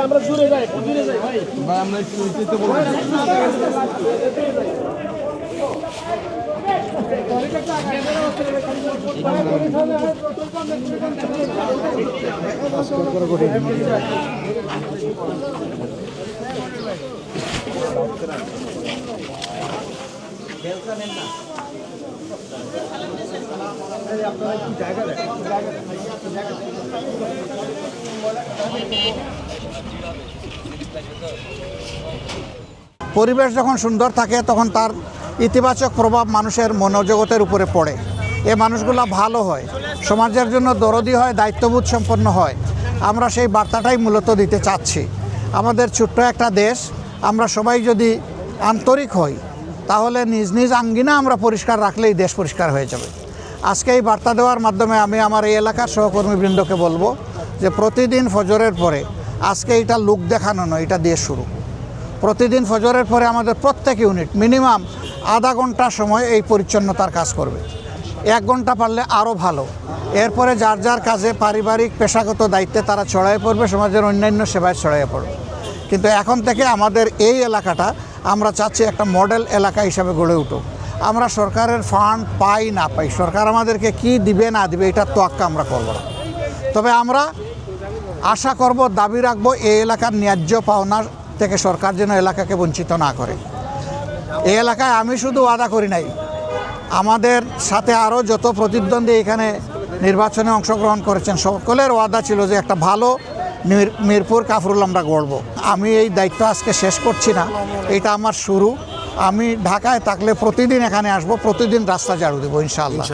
আমরা দূরে যাই ভাই আমরা একটু নিতে বলবো পরিবেশ যখন সুন্দর থাকে তখন তার ইতিবাচক প্রভাব মানুষের মনোজগতের উপরে পড়ে। এই মানুষগুলো ভালো হয়, সমাজের জন্য দরদি হয়, দায়িত্ববোধ সম্পন্ন হয়। আমরা সেই বার্তাটাই মূলত দিতে চাচ্ছি। আমাদের ছোট্ট একটা দেশ, আমরা সবাই যদি আন্তরিক হই তাহলে নিজ নিজ আঙ্গিনা আমরা পরিষ্কার রাখলেই দেশ পরিষ্কার হয়ে যাবে। আজকে এই বার্তা দেওয়ার মাধ্যমে আমি আমার এই এলাকার সহকর্মীবৃন্দকে বলবো যে প্রতিদিন ফজরের পরে, আজকে এটা লোক দেখানো নয়, এটা দিয়ে শুরু। প্রতিদিন ফজরের পরে আমাদের প্রত্যেক ইউনিট মিনিমাম আধা ঘন্টা সময় এই পরিচ্ছন্নতার কাজ করবে। 1 ঘন্টা পারলে আরও ভালো। এরপরে যার যার কাজে পারিবারিক পেশাগত দায়িত্বে তারা ছড়িয়ে পড়বে, সমাজের অন্যান্য সেবায় ছড়িয়ে পড়বে। কিন্তু এখন থেকে আমাদের এই এলাকাটা আমরা চাচ্ছি একটা মডেল এলাকা হিসাবে গড়ে উঠুক। আমরা সরকারের ফান্ড পাই না পাই, সরকার আমাদেরকে কি দিবে না দিবে এটার তোয়াক্কা আমরা করব না। তবে আমরা আশা করব, দাবি রাখবো, এই এলাকার ন্যায্য পাওনার থেকে সরকার যেন এলাকাকে বঞ্চিত না করে। এই এলাকায় আমি শুধু ওয়াদা করি নাই, আমাদের সাথে আরও যত প্রতিদ্বন্দ্বী এখানে নির্বাচনে অংশগ্রহণ করেছেন সকলের ওয়াদা ছিল যে একটা ভালো মিরপুর কাফরুল আমরা গড়ব। আমি এই দায়িত্ব আজকে শেষ করছি না, এটা আমার শুরু। আমি ঢাকায় থাকলে প্রতিদিন এখানে আসব, প্রতিদিন রাস্তা ঝাড়ু দেবো ইনশাআল্লাহ।